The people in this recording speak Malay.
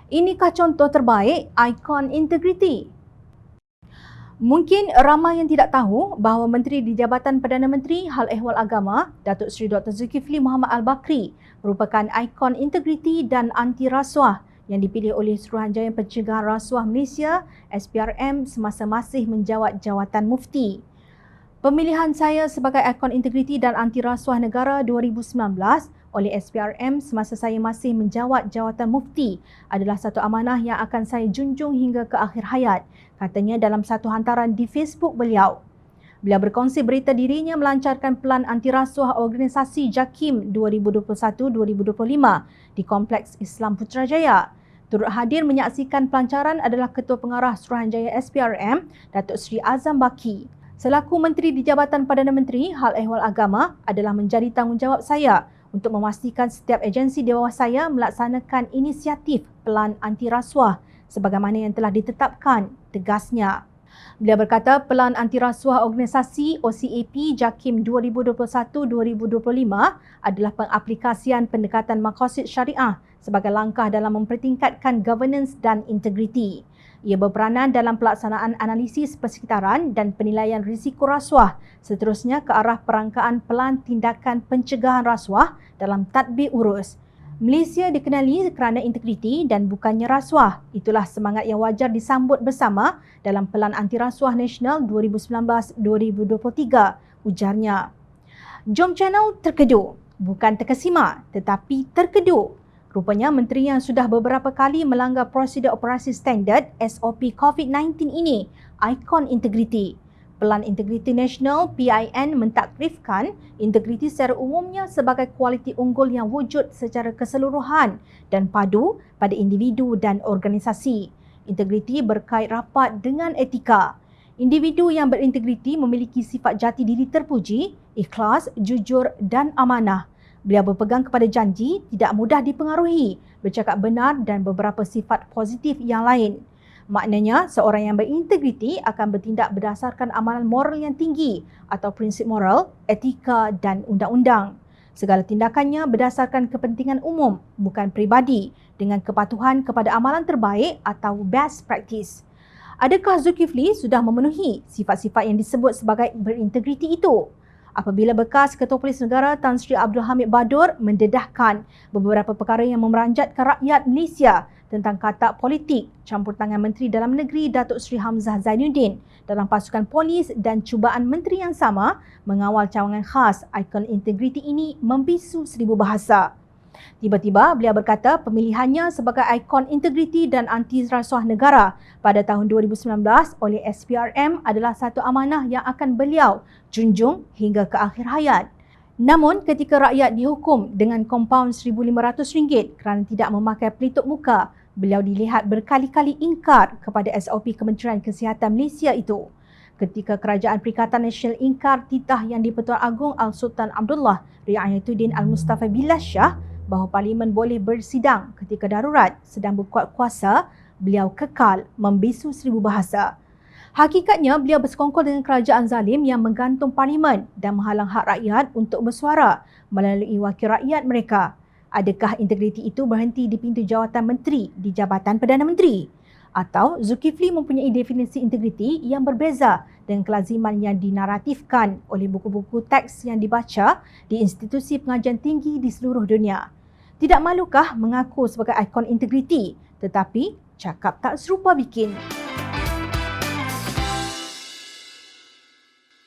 Inikah contoh terbaik ikon integriti? Mungkin ramai yang tidak tahu bahawa Menteri di Jabatan Perdana Menteri Hal Ehwal Agama, Datuk Seri Dr. Zulkifli Mohamed Al-Bakri merupakan ikon integriti dan anti rasuah yang dipilih oleh Suruhanjaya Pencegahan Rasuah Malaysia SPRM semasa masih menjawat jawatan Mufti. Pemilihan saya sebagai ikon integriti dan anti rasuah negara 2019 oleh SPRM semasa saya masih menjawat jawatan Mufti adalah satu amanah yang akan saya junjung hingga ke akhir hayat, katanya dalam satu hantaran di Facebook beliau. Beliau berkongsi berita dirinya melancarkan pelan anti rasuah organisasi JAKIM 2021-2025 di Kompleks Islam Putrajaya. Turut hadir menyaksikan pelancaran adalah Ketua Pengarah Suruhanjaya SPRM, Datuk Seri Azam Baki. Selaku Menteri di Jabatan Perdana Menteri Hal Ehwal Agama adalah menjadi tanggungjawab saya untuk memastikan setiap agensi di bawah saya melaksanakan inisiatif pelan anti rasuah sebagaimana yang telah ditetapkan, tegasnya. Beliau berkata pelan anti rasuah organisasi OCAP JAKIM 2021-2025 adalah pengaplikasian pendekatan maqasid syariah sebagai langkah dalam mempertingkatkan governance dan integriti. Ia berperanan dalam pelaksanaan analisis persekitaran dan penilaian risiko rasuah, seterusnya ke arah perangkaan pelan tindakan pencegahan rasuah dalam tadbir urus. Malaysia dikenali kerana integriti dan bukannya rasuah. Itulah semangat yang wajar disambut bersama dalam Pelan Anti Rasuah Nasional 2019-2023, ujarnya. Jom Channel terkejut, bukan terkesima tetapi terkejut. Rupanya menteri yang sudah beberapa kali melanggar prosedur operasi standard SOP COVID-19 ini ikon integriti. Pelan Integriti Nasional PIN mentakrifkan integriti secara umumnya sebagai kualiti unggul yang wujud secara keseluruhan dan padu pada individu dan organisasi. Integriti berkait rapat dengan etika. Individu yang berintegriti memiliki sifat jati diri terpuji, ikhlas, jujur dan amanah. Beliau berpegang kepada janji, tidak mudah dipengaruhi, bercakap benar dan beberapa sifat positif yang lain. Maknanya, seorang yang berintegriti akan bertindak berdasarkan amalan moral yang tinggi atau prinsip moral, etika dan undang-undang. Segala tindakannya berdasarkan kepentingan umum, bukan peribadi, dengan kepatuhan kepada amalan terbaik atau best practice. Adakah Zulkifli sudah memenuhi sifat-sifat yang disebut sebagai berintegriti itu? Apabila bekas Ketua Polis Negara Tan Sri Abdul Hamid Badur mendedahkan beberapa perkara yang memeranjatkan rakyat Malaysia tentang katak politik, campur tangan Menteri Dalam Negeri Datuk Seri Hamzah Zainuddin dalam pasukan polis dan cubaan menteri yang sama mengawal cawangan khas ikon integriti ini membisu seribu bahasa. Tiba-tiba beliau berkata pemilihannya sebagai ikon integriti dan anti rasuah negara pada tahun 2019 oleh SPRM adalah satu amanah yang akan beliau junjung hingga ke akhir hayat. Namun ketika rakyat dihukum dengan kompaun RM1,500 kerana tidak memakai pelitup muka, beliau dilihat berkali-kali ingkar kepada SOP Kementerian Kesihatan Malaysia itu. Ketika Kerajaan Perikatan Nasional ingkar titah yang di-Pertuan Agong Al-Sultan Abdullah Riayatuddin Al-Mustafa Billah Shah bahawa Parlimen boleh bersidang ketika darurat sedang berkuat kuasa, beliau kekal membisu seribu bahasa. Hakikatnya, beliau bersekongkol dengan kerajaan zalim yang menggantung Parlimen dan menghalang hak rakyat untuk bersuara melalui wakil rakyat mereka. Adakah integriti itu berhenti di pintu jawatan menteri di Jabatan Perdana Menteri? Atau Zulkifli mempunyai definisi integriti yang berbeza dengan kelaziman yang dinaratifkan oleh buku-buku teks yang dibaca di institusi pengajian tinggi di seluruh dunia? Tidak malukah mengaku sebagai ikon integriti tetapi cakap tak serupa bikin?